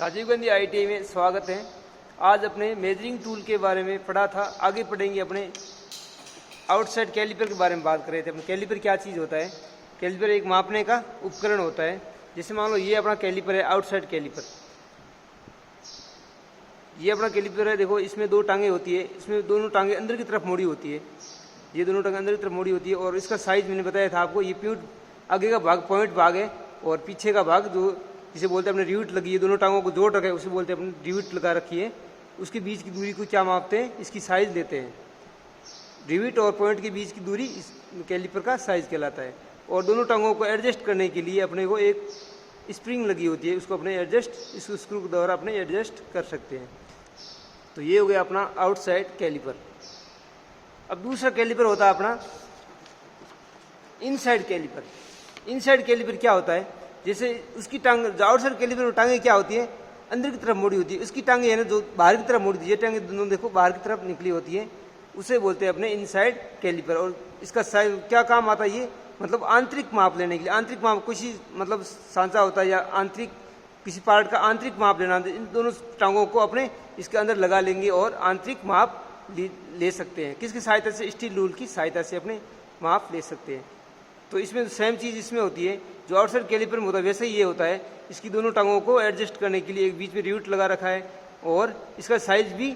Rajiv Gandhi IIT में स्वागत है। आज अपने मेजरिंग टूल के बारे में पढ़ा था, आगे पढ़ेंगे अपने आउटसाइड कैलिपर के बारे में बात कर रहे थे। अपने कैलिपर क्या चीज़ होता है? कैलिपर एक मापने का उपकरण होता है। जैसे मान लो ये अपना कैलिपर है, आउटसाइड कैलिपर। ये अपना कैलिपर है, देखो इसमें दो टांगे होती है, इसमें दोनों टांगे अंदर की तरफ मोड़ी होती है। ये दोनों टांगे अंदर की तरफ मोड़ी होती है और इसका साइज मैंने बताया था आपको। ये प्यूट आगे का भाग पॉइंट भाग है और पीछे का भाग जो जिसे बोलते हैं अपने रिविट लगी है, दोनों टांगों को जोड़ रखा है, उसे बोलते हैं अपने रिविट लगा रखी है। उसके बीच की दूरी को क्या मापते हैं? इसकी साइज लेते हैं। रिविट और पॉइंट के बीच की दूरी इस कैलिपर का साइज कहलाता है। और दोनों टांगों को एडजस्ट करने के लिए अपने को एक स्प्रिंग लगी होती है, उसको अपने एडजस्ट इस स्क्रू के द्वारा अपने एडजस्ट कर सकते हैं। तो ये हो गया अपना आउटसाइड कैलिपर। अब दूसरा कैलिपर होता है अपना इनसाइड कैलिपर। इनसाइड कैलिपर क्या होता है? जैसे उसकी टांग, जो आउटसाइड कैलिपर में टांगे क्या होती है? अंदर की तरफ मोड़ी होती है। उसकी टांगे है ना जो बाहर की तरफ मोड़ी होती है, ये टांगे दोनों देखो बाहर की तरफ निकली होती है, उसे बोलते हैं अपने इनसाइड कैलिपर। और इसका साइज क्या काम आता है? ये मतलब आंतरिक माप लेने के लिए। आंतरिक माप किसी मतलब सांचा होता है या आंतरिक किसी पार्ट का आंतरिक माप लेना, इन दोनों टांगों को अपने इसके अंदर लगा लेंगे और आंतरिक माप ले सकते हैं। किसकी सहायता से? स्टील रूल की सहायता से अपने माप ले सकते हैं। तो इसमें सेम चीज़ इसमें होती है, जो आउटसाइड कैलिपर में होता है वैसे ही ये होता है। इसकी दोनों टांगों को एडजस्ट करने के लिए एक बीच में रिविट लगा रखा है और इसका साइज भी,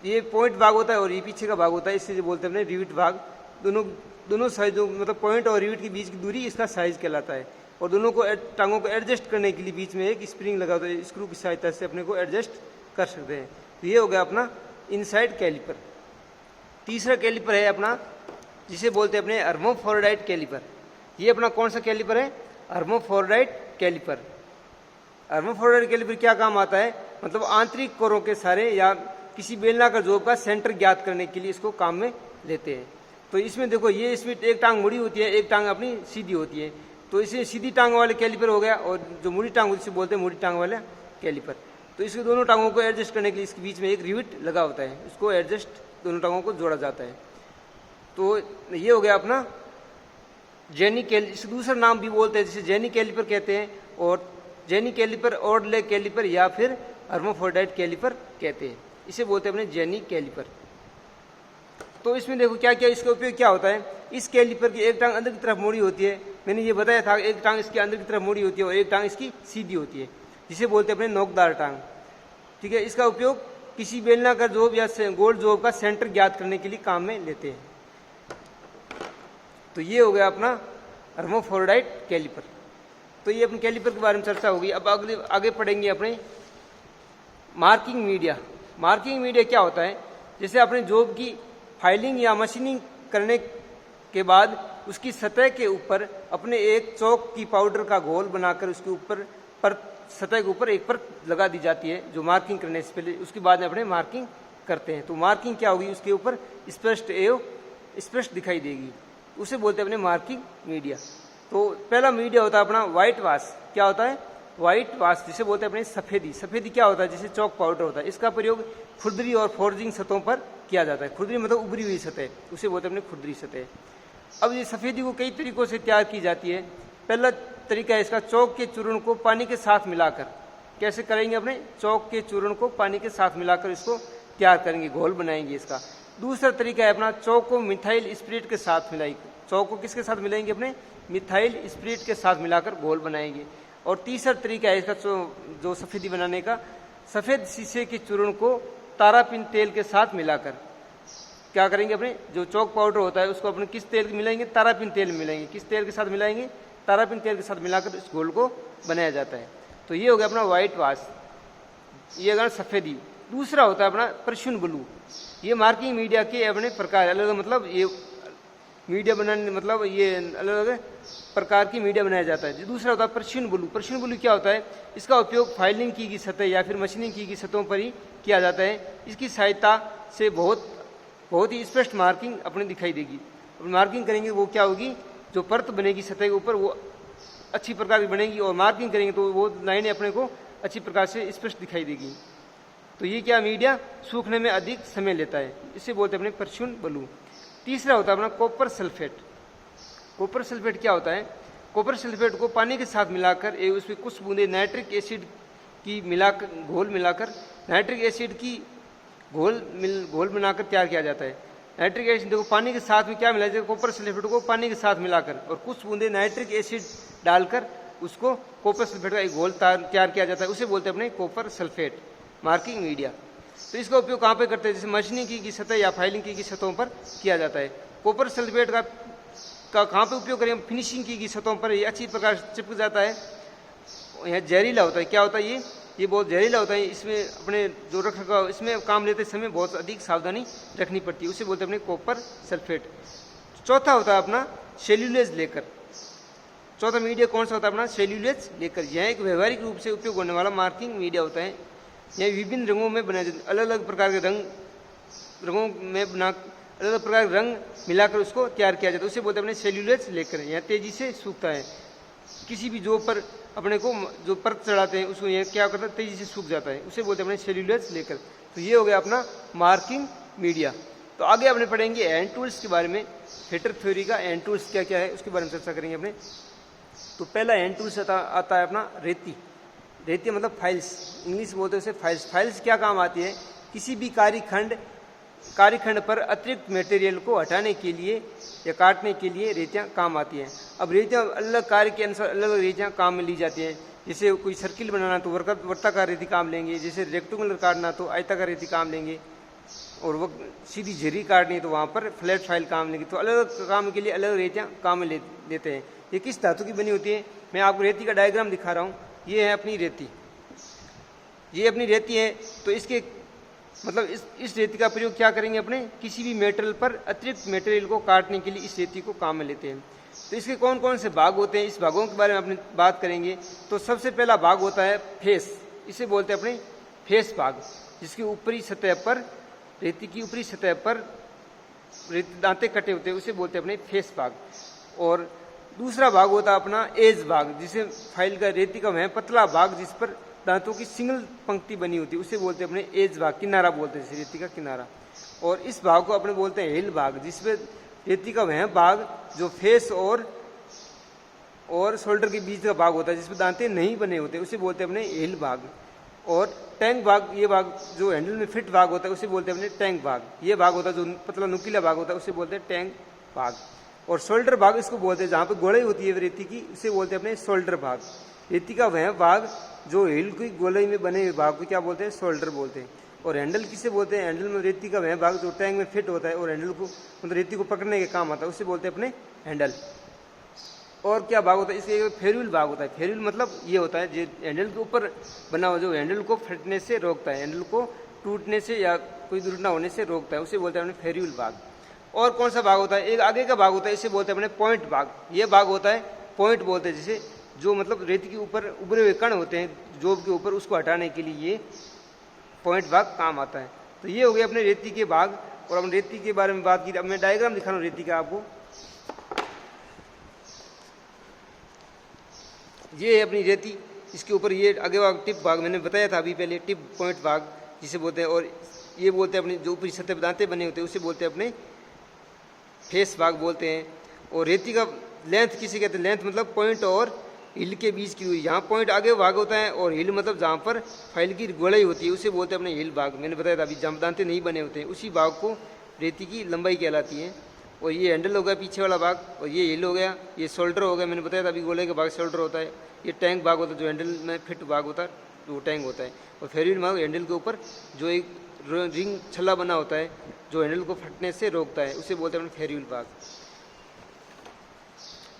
ये पॉइंट भाग होता है और ये पीछे का भाग होता है, इससे जो बोलते हैं अपने रिविट भाग। दोनों साइज जो मतलब पॉइंट और रिविट के बीच की दूरी इसका साइज कहलाता है। और दोनों को टांगों को एडजस्ट करने के लिए बीच में एक स्प्रिंग लगा होता है, स्क्रू की सहायता से अपने को एडजस्ट कर सकते हैं। तो ये हो गया अपना इनसाइड कैलिपर। तीसरा कैलिपर है अपना जिसे बोलते हैं अपने हर्मोफ्रोडाइट कैलिपर। ये अपना कौन सा कैलिपर है? हर्मोफ्रोडाइट कैलिपर। हर्मोफ्रोडाइट कैलिपर क्या काम आता है? मतलब आंतरिक कोरों के सारे या किसी बेलनाकार जोब का सेंटर ज्ञात करने के लिए इसको काम में लेते हैं। तो इसमें देखो ये इसमें एक टांग मुड़ी होती है, एक टांग अपनी सीधी होती है। तो इसे सीधी टांग वाले कैलिपर हो गया और जो मुड़ी टांग जिसे बोलते हैं मुड़ी टांग वाला कैलिपर। तो इसके दोनों टांगों को एडजस्ट करने के लिए इसके बीच में एक रिविट लगा होता है, उसको एडजस्ट दोनों टांगों को जोड़ा जाता है। तो ये हो गया अपना जेनी कैलिपर। इसका दूसरा नाम भी बोलते हैं जिसे जेनी कैलिपर कहते हैं, और जेनी कैलिपर, ऑर्डले कैलिपर या फिर हर्मोफ्रोडाइट कैलिपर कहते हैं। इसे बोलते हैं अपने जेनी कैलिपर। तो इसमें देखो क्या क्या इसका उपयोग क्या होता है। इस कैलिपर की एक टांग अंदर की तरफ मोड़ी होती है, मैंने ये बताया था, एक टांग इसकी अंदर की तरफ मोड़ी होती है और एक टांग इसकी सीधी होती है, जिसे बोलते हैं अपने नोकदार टांग। ठीक है, इसका उपयोग किसी बेलनाकार जोब या गोल जोब का सेंटर ज्ञात करने के लिए काम में लेते हैं। तो ये हो गया अपना हर्मोफ्रोडाइट कैलिपर। तो ये अपने कैलिपर के बारे में चर्चा होगी। अब आगे पढ़ेंगे अपने मार्किंग मीडिया। मार्किंग मीडिया क्या होता है? जैसे अपने जॉब की फाइलिंग या मशीनिंग करने के बाद उसकी सतह के ऊपर अपने एक चौक की पाउडर का घोल बनाकर उसके ऊपर सतह के ऊपर एक परत लगा दी जाती है, जो मार्किंग करने से पहले, उसके बाद में अपने मार्किंग करते हैं। तो मार्किंग क्या होगी? उसके ऊपर स्पष्ट दिखाई देगी, उसे बोलते हैं अपने मार्किंग मीडिया। तो पहला मीडिया होता है अपना व्हाइट वाश। क्या होता है? व्हाइट वाश, जिसे बोलते हैं अपने सफेदी। सफेदी क्या होता है? जैसे चौक पाउडर होता है। इसका प्रयोग खुरदरी और फोर्जिंग सतहों पर किया जाता है। खुरदरी मतलब उभरी हुई सतह, उसे बोलते हैं अपने खुरदरी सतह। अब ये सफेदी को कई तरीकों से तैयार की जाती है। पहला तरीका है इसका, चौक के चूर्ण को पानी के साथ मिलाकर। कैसे करेंगे? अपने चौक के चूर्ण को पानी के साथ मिलाकर इसको तैयार करेंगे, घोल बनाएंगे इसका। दूसरा तरीका है अपना, चौक को मिथाइल स्पिरिट के साथ मिलाएंगे। चौक को किसके साथ मिलाएंगे? अपने मिथाइल स्पिरिट के साथ मिलाकर घोल बनाएंगे। और तीसरा तरीका है इसका जो सफेदी बनाने का, सफेद शीशे के चूर्ण को तारापिन तेल के साथ मिलाकर क्या करेंगे? अपने जो चौक पाउडर होता है उसको अपने किस तेल मिलाएंगे? तारापिन तेल मिलाएंगे। किस तेल के साथ मिलाएंगे? तारापिन तेल के साथ मिलाकर इस घोल को बनाया जाता है। तो ये हो गया अपना व्हाइट वाश, ये अगर सफेदी। दूसरा होता है अपना परफ्यूम ब्लू। ये मार्किंग मीडिया के अपने प्रकार अलग, मतलब ये मीडिया बनाने मतलब ये अलग अलग प्रकार की मीडिया बनाया जाता है। दूसरा होता है परफ्यूम ब्लू। परफ्यूम ब्लू क्या होता है? इसका उपयोग फाइलिंग की गई सतह या फिर मशीनिंग की गई सतहों पर ही किया जाता है। इसकी सहायता से बहुत ही स्पष्ट मार्किंग अपने दिखाई देगी। मार्किंग करेंगे वो क्या होगी? जो परत बनेगी सतह के ऊपर वो अच्छी प्रकार की बनेगी, और मार्किंग करेंगे तो वो लाइनें अपने को अच्छी प्रकार से स्पष्ट दिखाई देगी। तो ये क्या मीडिया सूखने में अधिक समय लेता है, इसे बोलते हैं अपने परफ्यूम ब्लू। तीसरा होता है अपना कॉपर सल्फेट। कॉपर सल्फेट क्या होता है? कॉपर सल्फेट को पानी के साथ मिलाकर उसमें कुछ बूंदे नाइट्रिक एसिड की घोल मिलाकर नाइट्रिक एसिड की घोल बनाकर तैयार किया जाता है। नाइट्रिक एसिड देखो पानी के साथ में क्या मिलाया जाए, कॉपर सल्फेट को पानी के साथ मिलाकर और कुछ बूंदे नाइट्रिक एसिड डालकर उसको कॉपर सल्फेट का एक घोल तैयार किया जाता है, उसे बोलते हैं अपने कॉपर सल्फेट मार्किंग मीडिया। तो इसका उपयोग कहाँ पे करते हैं, जैसे मशीनिंग की सतह या फाइलिंग की सतहों पर किया जाता है। कॉपर सल्फेट का कहाँ पे उपयोग करें, फिनिशिंग की सतहों पर ये अच्छी प्रकार चिपक जाता है। यह जहरीला होता है, क्या होता है ये बहुत जहरीला होता है, इसमें अपने जो रखरखाव इसमें काम लेते समय बहुत अधिक सावधानी रखनी पड़ती है, उसे बोलते हैं अपने कॉपर सल्फेट। चौथा होता है अपना सेल्यूलेज लेकर। चौथा मीडिया कौन सा होता है अपना सेल्यूलेज लेकर। यह एक व्यवहारिक रूप से उपयोग होने वाला मार्किंग मीडिया होता है। यह विभिन्न रंगों में बनाए जाते, अलग अलग प्रकार के रंगों में बना अलग अलग प्रकार के रंग मिलाकर उसको तैयार किया जाता है, उसे बोलते हैं अपने सेल्यूलेज लेकर। यह तेजी से सूखता है, किसी भी जो पर अपने को जो परत चढ़ाते हैं उसको यह क्या करता है तेजी से सूख जाता है, उसे बोलते हैं अपने सेल्यूलेज लेकर। तो ये हो गया अपना मार्किंग मीडिया। तो आगे अपने पढ़ेंगे एंड टूल्स के बारे में, फिटर थ्योरी का एंड टूल्स क्या क्या है उसके बारे में चर्चा करेंगे अपने। तो पहला एंड टूल्स आता है अपना रेती। रेती मतलब फाइल्स, इंग्लिश बोलते हैं उसे फाइल्स। फाइल्स क्या काम आती है, किसी भी कार्यखंड पर अतिरिक्त मटेरियल को हटाने के लिए या काटने के लिए रेतियाँ काम आती हैं। अब रेतियाँ अलग कार्य के अनुसार अलग अलग रेतियाँ काम में ली जाती हैं। जैसे कोई सर्किल बनाना तो वर्ताकार रेती काम लेंगे, जैसे रेक्टेंगुलर काटना तो आयताकार रेती काम लेंगे, और वो सीधी झिरी काटनी तो वहाँ पर फ्लैट फाइल काम लेंगे। तो अलग अलग काम के लिए अलग अलग रेतियाँ काम में लेते हैं। ये किस धातु की बनी होती है, मैं आपको रेती का डायग्राम दिखा रहा हूँ। ये है अपनी रेती, ये अपनी रेती है। तो इसके मतलब इस रेती का प्रयोग क्या करेंगे, अपने किसी भी मेटेरियल पर अतिरिक्त मटेरियल को काटने के लिए इस रेती को काम में लेते हैं। तो इसके कौन कौन से भाग होते हैं, इस भागों के बारे में अपनी बात करेंगे। तो सबसे पहला भाग होता है फेस, इसे बोलते हैं अपने फेस भाग, जिसकी ऊपरी सतह पर रेती की ऊपरी सतह पर रेती दांते कटे होते हैं, उसे बोलते हैं अपने फेस भाग। और दूसरा भाग होता है अपना एज भाग, जिसे फाइल का रेती का वह पतला भाग जिस पर दांतों की सिंगल पंक्ति बनी होती है, उसे बोलते हैं अपने एज भाग, किनारा बोलते हैं रेती का किनारा। और इस भाग को अपने बोलते हैं हिल भाग, जिसमें रेती का वह भाग जो फेस और शोल्डर के बीच का भाग होता है, जिसमें दांते नहीं बने होते, उसे बोलते हैं अपने हिल भाग। और टैंक भाग, ये भाग जो हैंडल में फिट भाग होता है उसे बोलते हैं अपने टैंक भाग। ये भाग होता है जो पतला नुकीला भाग होता है, उसे बोलते हैं टैंक भाग। और शोल्डर भाग इसको बोलते हैं, जहाँ पे गोलाई होती है रेती की, उसे बोलते हैं अपने शोल्डर भाग। रेती का वह भाग जो हिल की गोलाई में बने हुए भाग को क्या बोलते हैं, शोल्डर बोलते हैं। और हैंडल किसे बोलते हैं, हैंडल में रेती का वह भाग जो टैंक में फिट होता है और हैंडल को मतलब रेती को पकड़ने के काम आता है, उसे बोलते हैं अपने हैंडल। और क्या भाग होता है, इसके फेरुल भाग होता है। फेरुल मतलब ये होता है जो हैंडल के ऊपर बना हुआ, जो हैंडल को फटने से रोकता है, हैंडल को टूटने से या कोई दुर्घटना होने से रोकता है, उसे बोलते हैं अपने फेरुल भाग। और कौन सा भाग होता है, एक आगे का भाग होता है, इसे बोलते हैं अपने पॉइंट भाग। ये भाग होता है पॉइंट बोलते हैं, जिसे जो मतलब रेती के ऊपर उभरे हुए कण होते हैं जोब के ऊपर, उसको हटाने के लिए ये पॉइंट भाग काम आता है। तो ये हो गया अपने रेती के भाग। और हम रेती के बारे में बात की, अब मैं डायग्राम दिखा रहा हूँ रेती का आपको। ये है अपनी रेती, इसके ऊपर ये आगे भाग टिप भाग मैंने बताया था अभी पहले, टिप पॉइंट भाग जिसे बोलते हैं। और ये बोलते हैं अपने जो ऊपरी सतह पर दांते बने होते हैं, उसे बोलते हैं अपने फेस भाग बोलते हैं। और रेती का लेंथ किसे कहते हैं, लेंथ मतलब पॉइंट और हिल के बीच की दूरी। यहाँ पॉइंट आगे भाग होता है और हिल मतलब जहाँ पर फाइल की गोलाई होती है, उसे बोलते हैं अपने हिल भाग। मैंने बताया था अभी, जहाँ दांते नहीं बने होते हैं, उसी भाग को रेती की लंबाई कहलाती है। और ये हैंडल हो गया पीछे वाला भाग, और ये हिल हो गया, ये शोल्डर हो गया। मैंने बताया था अभी गोले का भाग शोल्डर होता है। ये टैंक भाग होता है, जो हैंडल में फिट भाग होता है वो टैंक होता है। और फेरुल भाग हैंडल के ऊपर जो एक रिंग छल्ला बना होता है जो हैंडल को फटने से रोकता है, उसे बोलते हैं अपने फेरुल भाग।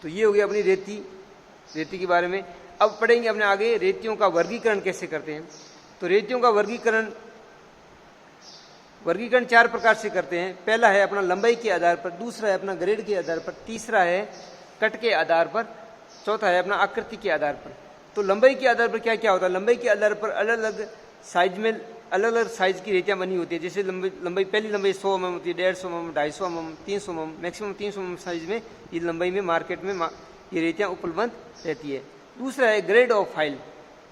तो ये हो गया अपनी रेती के बारे में। अब पढ़ेंगे अपने आगे रेतियों का वर्गीकरण कैसे करते हैं। तो रेतियों का वर्गीकरण 4 प्रकार से करते हैं। पहला है अपना लंबाई के आधार पर, दूसरा है अपना ग्रेड के आधार पर, तीसरा है कट के आधार पर, चौथा है अपना आकृति के आधार पर। तो लंबाई के आधार पर क्या क्या होता है, लंबाई के आधार पर अलग अलग साइज में अलग अलग साइज की रेतियाँ बनी होती है। जैसे पहली लंबाई 100 mm होती है, 150 mm, 250 mm, 300 mm, maximum 300 mm size में ये लंबाई में मार्केट में ये रेतियाँ उपलब्ध रहती है। दूसरा है grade of file.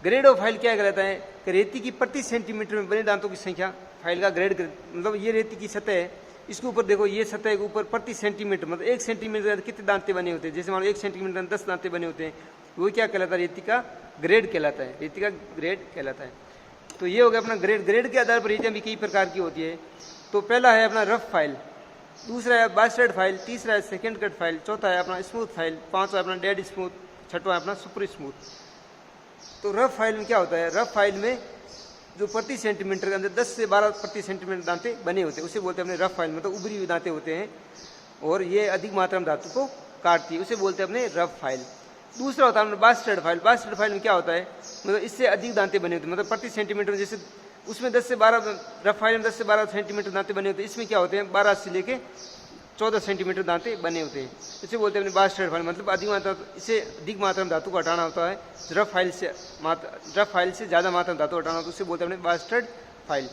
Grade of file क्या कहलाता है कि रेती की प्रति सेंटीमीटर में बने दांतों की संख्या, फाइल का ग्रेड मतलब ये रेती की सतह है, इसके ऊपर देखो ये सतह के ऊपर प्रति सेंटीमीटर मतलब 1 सेंटीमीटर कितने दांते बने होते हैं। जैसे मान लो 1 सेंटीमीटर 10 दांते बने होते हैं, वो क्या कहलाता है, रेती का ग्रेड कहलाता है, रेती का ग्रेड कहलाता है। तो ये हो गया अपना ग्रेड। ग्रेड के आधार पर रेतियाँ भी कई प्रकार की होती है। तो पहला है अपना रफ फाइल, दूसरा है बास्टर्ड फाइल, तीसरा है सेकंड कट फाइल, चौथा है अपना स्मूथ फाइल, पांचवा है अपना डेड स्मूथ, छठवां है अपना सुपर स्मूथ। तो रफ फाइल में क्या होता है, रफ फाइल में जो प्रति सेंटीमीटर के अंदर 10 से 12 प्रति सेंटीमीटर दांते बने होते हैं, उसे बोलते हैं अपने रफ फाइल, मतलब उभरी हुई दांते होते हैं और ये अधिक मात्रा में धातु को काटती है, उसे बोलते हैं अपने रफ फाइल। दूसरा होता है अपना बास्टर्ड फाइल। बास्टर्ड फाइल में क्या होता है, मतलब इससे अधिक दांते बने होते हैं, मतलब प्रति सेंटीमीटर, जैसे उसमें 10 से 12, रफ फाइल में 10 से 12 सेंटीमीटर दांते बने होते हैं, इसमें क्या होते हैं 12 से लेके 14 सेंटीमीटर दांते बने होते हैं, इसे बोलते हैं अपने बास्टर्ड फाइल, मतलब अधिक मात्रा, इसे अधिक मात्रा में धातु को हटाना होता है। रफ फाइल से ज़्यादा मात्रा में धातु हटाना होता है, उसे बोलते हैं अपने बास्टर्ड फाइल।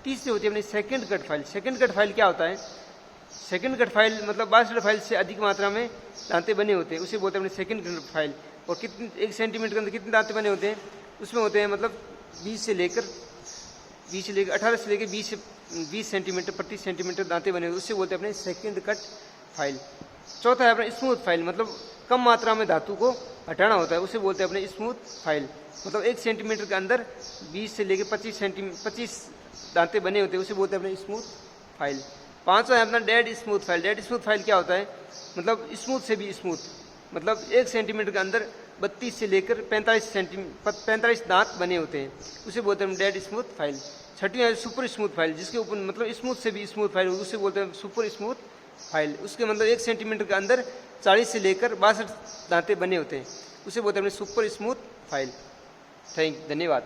तीसरी होती है अपनी second cut file. Second cut file क्या होता है, सेकंड कट फाइल मतलब बास्टर्ड फाइल से अधिक मात्रा में दांते बने होते हैं, उसे बोलते हैं अपने सेकंड कट फाइल। और कितने 1 सेंटीमीटर के अंदर कितने दांते बने होते हैं, उसमें होते हैं मतलब 18 से लेकर 20 सेंटीमीटर प्रति सेंटीमीटर दांते बने होते हैं, उससे बोलते हैं अपने सेकंड कट फाइल। चौथा है अपना स्मूथ फाइल, मतलब कम मात्रा में धातु को हटाना होता है, उसे बोलते हैं अपने स्मूथ फाइल, मतलब 1 सेंटीमीटर के अंदर 20 से लेकर 25 दांते बने होते हैं, उसे बोलते हैं अपने स्मूथ फाइल। पांचवा है अपना dead smooth file. Dead smooth file क्या होता है, मतलब स्मूथ से भी स्मूथ, मतलब 1 सेंटीमीटर के अंदर 32 से लेकर 45 दांत बने होते हैं, उसे बोलते हैं डेड स्मूथ फाइल। छठवीं है सुपर स्मूथ फाइल, जिसके ऊपर मतलब स्मूथ से भी स्मूथ फाइल, उसे बोलते हैं सुपर स्मूथ फाइल। उसके मतलब 1 सेंटीमीटर के अंदर 40 से लेकर 62 दांते बने होते हैं, उसे बोलते हैं सुपर स्मूथ फाइल। धन्यवाद।